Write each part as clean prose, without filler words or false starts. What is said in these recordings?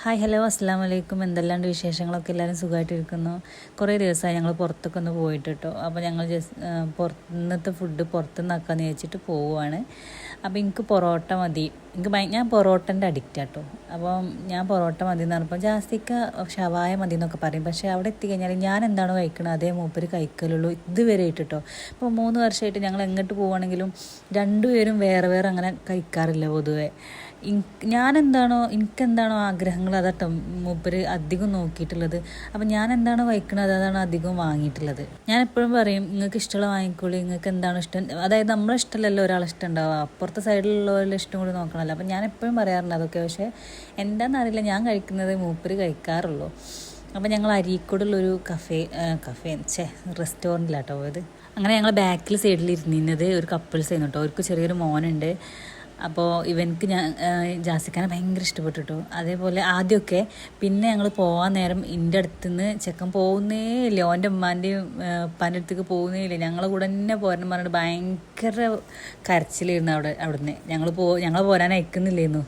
Hi hello അസ്സാം വലൈക്കും. എന്തെല്ലാണ്ട് വിശേഷങ്ങളൊക്കെ എല്ലാവരും സുഖമായിട്ടിരിക്കുന്നു. കുറേ ദിവസമായി ഞങ്ങൾ പുറത്തൊക്കെ ഒന്ന് പോയിട്ട് കേട്ടോ. അപ്പോൾ ഞങ്ങൾ ഇന്നത്തെ ഫുഡ് പുറത്തുനിന്ന് ആക്കാമെന്ന് വെച്ചിട്ട് പോവുകയാണ്. അപ്പോൾ എനിക്ക് പൊറോട്ട മതി. ഞാൻ പൊറോട്ടൻ്റെ അഡിക്റ്റ് ആട്ടോ. അപ്പം ഞാൻ പൊറോട്ട മതി എന്ന് പറഞ്ഞപ്പോൾ ജാസ്തിക്ക് ഷവായ മതി എന്നൊക്കെ പറയും. പക്ഷേ അവിടെ എത്തിക്കഴിഞ്ഞാൽ ഞാൻ എന്താണോ കഴിക്കണത് അതേ മൂപ്പര് കഴിക്കലുള്ളൂ ഇതുവരെ ഇട്ടിട്ടോ. ഇപ്പോൾ 3 വർഷമായിട്ട് ഞങ്ങൾ എങ്ങോട്ട് പോവുകയാണെങ്കിലും രണ്ടുപേരും വേറെ വേറെ അങ്ങനെ കഴിക്കാറില്ല പൊതുവെ. എനിക്കെന്താണോ ആഗ്രഹങ്ങൾ അതാട്ടോ മൂപ്പര് അധികം നോക്കിയിട്ടുള്ളത്. അപ്പം ഞാൻ എന്താണോ കഴിക്കുന്നത് അതാണ് അധികം വാങ്ങിയിട്ടുള്ളത്. ഞാൻ എപ്പോഴും പറയും, നിങ്ങൾക്ക് ഇഷ്ടമുള്ള വാങ്ങിക്കോളി, നിങ്ങൾക്ക് എന്താണോ ഇഷ്ടം. അതായത് നമ്മളെ ഇഷ്ടമല്ലല്ലോ ഒരാളെ ഇഷ്ടം ഉണ്ടാവുക, അപ്പുറത്തെ സൈഡിലുള്ളവരുടെ ഇഷ്ടം കൂടി നോക്കണമല്ലോ. അപ്പം ഞാൻ എപ്പോഴും പറയാറുണ്ട് അതൊക്കെ. പക്ഷേ എന്താണെന്നറിയില്ല, ഞാൻ കഴിക്കുന്നത് മൂപ്പര് കഴിക്കാറുള്ളൂ. അപ്പം ഞങ്ങൾ അരീക്കോടുള്ളൊരു റെസ്റ്റോറൻറ്റിലാട്ടോ പോയത്. അങ്ങനെ ഞങ്ങൾ ബാക്കിൽ സൈഡിൽ ഇരുന്നിരുന്നത് ഒരു കപ്പിൾസ് ആയിരുന്നു കേട്ടോ. അവർക്ക് ചെറിയൊരു മോനുണ്ട്. അപ്പോൾ ഇവനക്ക് ജാസിക്കാനെ ഭയങ്കര ഇഷ്ടപ്പെട്ടു കേട്ടോ. അതേപോലെ ആദ്യമൊക്കെ പിന്നെ ഞങ്ങൾ പോകാൻ നേരം എൻ്റെ അടുത്തുനിന്ന് ചെക്കൻ പോകുന്നേ ഇല്ല, ഓൻ്റെ ഉമ്മാൻ്റെയും ഉപ്പാൻ്റെ അടുത്തേക്ക് പോകുന്നേ ഇല്ല. ഞങ്ങളെ കൂടെ തന്നെ പോരണം പറഞ്ഞിട്ട് ഭയങ്കര കരച്ചിലായിരുന്നു അവിടുന്ന്. ഞങ്ങൾ പോരാൻ അയക്കുന്നില്ലായിരുന്നു.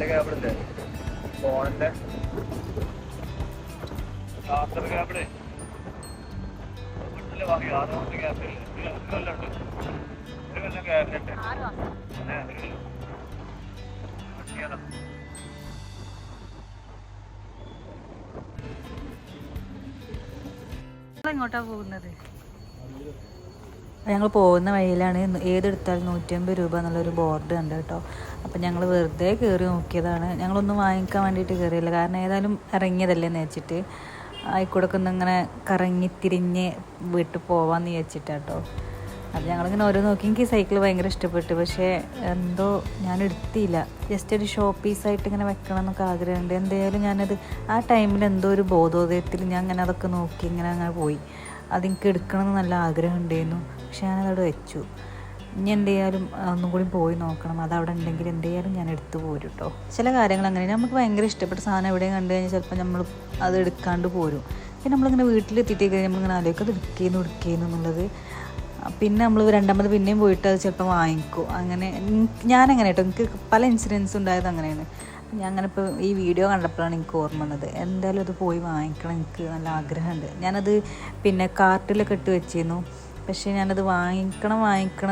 കേബിളില്ലേ ഫോണിന്റെ ചാർജർ കേബിളേ വീട്ടില് വാങ്ങി 6 മാസത്തെ ഗ്യാസില്ല, ഒരു കൊല്ലമുണ്ട്. ഒരു കൊല്ലം ഗ്യാസിലുണ്ട്. എങ്ങോട്ടാ പോകുന്നത്? ഞങ്ങൾ പോകുന്ന വഴിയിലാണ് ഏതെടുത്താലും 150 രൂപ എന്നുള്ളൊരു ബോർഡ് ഉണ്ട് കേട്ടോ. അപ്പം ഞങ്ങൾ വെറുതെ കയറി നോക്കിയതാണ്. ഞങ്ങളൊന്നും വാങ്ങിക്കാൻ വേണ്ടിയിട്ട് കയറിയില്ല, കാരണം ഏതായാലും ഇറങ്ങിയതല്ലേ എന്ന് വെച്ചിട്ട് ആയിക്കൂടൊക്കെ ഒന്നിങ്ങനെ കറങ്ങിത്തിരിഞ്ഞ് വീട്ടിൽ പോവാമെന്ന് വെച്ചിട്ടാട്ടോ. അപ്പം ഞങ്ങളിങ്ങനെ ഓരോ നോക്കി. എനിക്ക് ഈ സൈക്കിൾ ഭയങ്കര ഇഷ്ടപ്പെട്ടു, പക്ഷേ എന്തോ ഞാൻ എടുത്തില്ല. ജസ്റ്റ് ഒരു ഷോ പീസായിട്ട് ഇങ്ങനെ വെക്കണം എന്നൊക്കെ ആഗ്രഹമുണ്ട്. എന്തായാലും ഞാനത് ആ ടൈമിൽ എന്തോ ഒരു ബോധോദയത്തിൽ ഞാൻ അങ്ങനെ അതൊക്കെ നോക്കി അങ്ങനെ പോയി. അതെനിക്ക് എടുക്കണമെന്ന് നല്ല ആഗ്രഹം ഉണ്ടായിരുന്നു, പക്ഷെ ഞാനതവിടെ വെച്ചു. ഇനി എന്തായാലും ഒന്നും കൂടി പോയി നോക്കണം. അതവിടെ ഉണ്ടെങ്കിൽ എന്തായാലും ഞാൻ എടുത്തു പോരും കേട്ടോ. ചില കാര്യങ്ങൾ അങ്ങനെ നമുക്ക് ഭയങ്കര ഇഷ്ടപ്പെട്ട സാധനം എവിടെയും കണ്ടു കഴിഞ്ഞാൽ ചിലപ്പോൾ നമ്മൾ അത് എടുക്കാണ്ട് പോരും. പിന്നെ നമ്മളിങ്ങനെ വീട്ടിലെത്തിയിട്ട് കഴിഞ്ഞാൽ നമ്മളിങ്ങനെ ആലോചിക്കും അത് എടുക്കുന്നു എന്നുള്ളത്. പിന്നെ നമ്മൾ രണ്ടാമത് പിന്നെയും പോയിട്ട് അത് ചിലപ്പോൾ വാങ്ങിക്കും. അങ്ങനെ ഞാനങ്ങനെ കേട്ടോ, എനിക്ക് പല ഇൻസിഡൻസ് ഉണ്ടായത് അങ്ങനെയാണ്. ഞാൻ അങ്ങനെ ഇപ്പോൾ ഈ വീഡിയോ കണ്ടപ്പോഴാണ് എനിക്ക് ഓർമ്മ വന്നത്. എന്തായാലും അത് പോയി വാങ്ങിക്കണം, എനിക്ക് നല്ല ആഗ്രഹമുണ്ട്. ഞാനത് പിന്നെ കാർട്ടിലൊക്കെ ഇട്ട് വെച്ചിരുന്നു, പക്ഷേ ഞാനത് വാങ്ങിക്കണം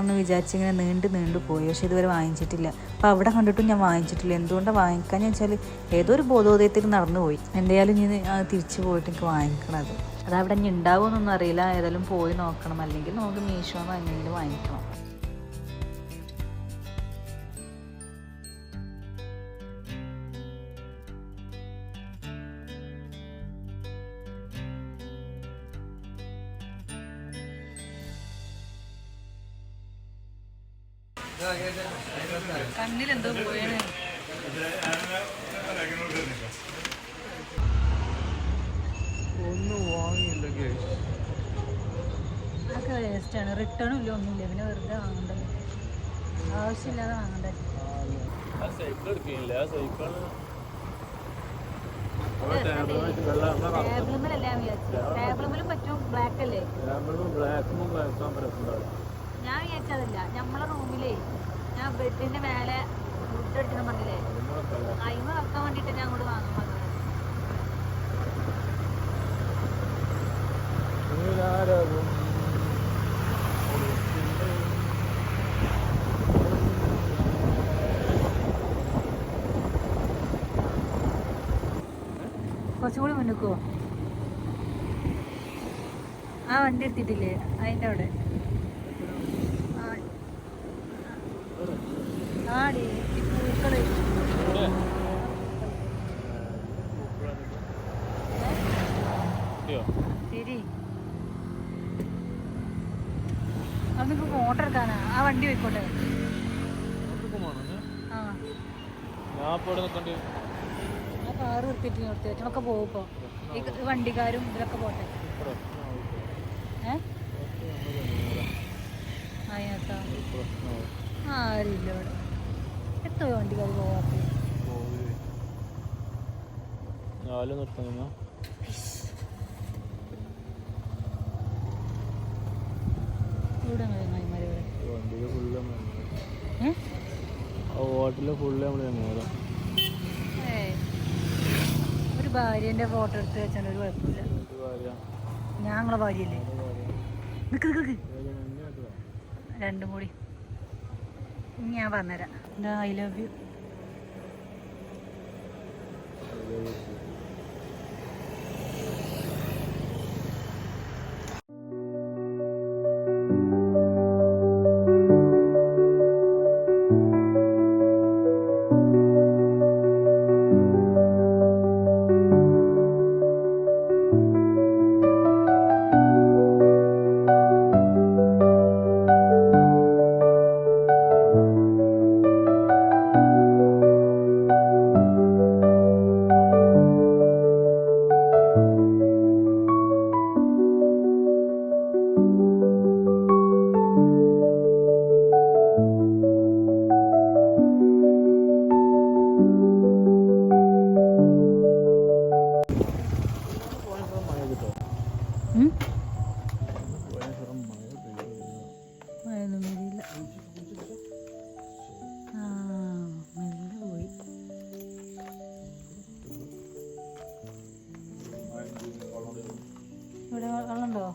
എന്ന് വിചാരിച്ചിങ്ങനെ നീണ്ടു പോയി. പക്ഷേ ഇതുവരെ വാങ്ങിച്ചിട്ടില്ല. അപ്പോൾ അവിടെ കണ്ടിട്ടും ഞാൻ വാങ്ങിച്ചിട്ടില്ല. എന്തുകൊണ്ടാണ് വാങ്ങിക്കാന്ന് വെച്ചാൽ ഏതോ ഒരു ബോധോദയത്തിൽ നടന്നു പോയി. എന്തായാലും ഇനി തിരിച്ചു പോയിട്ട് എനിക്ക് വാങ്ങിക്കണം. അതവിടെ ഇനി ഉണ്ടാവുമെന്നൊന്നും അറിയില്ല. ഏതായാലും പോയി നോക്കണം, അല്ലെങ്കിൽ നമുക്ക് മീഷോന്ന് എങ്ങനെയെങ്കിലും വാങ്ങിക്കണം. കണ്ണിലെന്തോ പോയാണ്. ഒന്നും വാങ്ങിയില്ലെങ്കിൽ അതൊക്കെ വേസ്റ്റാണ്. റിട്ടേണും ഇല്ല, ഒന്നുമില്ല. പിന്നെ വെറുതെ വാങ്ങണ്ടല്ലോ, ആവശ്യമില്ലാതെ വാങ്ങണ്ടേ. സൈക്കിൾ എടുക്കില്ല. ടേബിളും പറ്റും. ബ്ലാക്ക് അല്ലേ? ഞാൻ വിചാരിച്ചതല്ല. നമ്മളെ റൂമിലേ ഞാൻ ബെഡിന്റെ മേലെ ഫുഡ് എടുക്കണം പറഞ്ഞില്ലേ, വേണ്ടിയിട്ട് ഞാൻ അങ്ങോട്ട് വാങ്ങാൻ വന്നത്. കുറച്ചുകൂടി മുന്നിക്കോ. ആ വണ്ടി എടുത്തിട്ടില്ലേ അതിൻ്റെ അവിടെ. ആടി ഈ പൂക്കള് ശരി. അത് നിങ്ങൾക്ക് ഫോട്ടോ എടുക്കാനാ. ആ വണ്ടി പോയിക്കോട്ടെ. ആ കാറ് നിർത്തിയിട്ട് നിർത്തിയൊക്കെ പോകും. ഇപ്പോൾ ഈ വണ്ടിക്കാരും ഇതിലൊക്കെ പോട്ടെ. അതിനകത്താ ആരില്ല ഇവിടെ. എത്ര വണ്ടിക്കാർ പോവാത്ത ഇവിടെ ഒരു ഭാര്യന്റെ ഫോട്ടോ എടുത്ത് വെച്ചാൽ ഒരു കുഴപ്പമില്ല. ഞങ്ങളെ ഭാര്യയല്ലേ. നിക്ക് നിക്ക് രണ്ടും കൂടി ഞാൻ പറഞ്ഞുതരാം. I love you. മഴയൊന്നും വരില്ല. മെല്ലെ പോയി. ഇവിടെ വെള്ളമുണ്ടോ?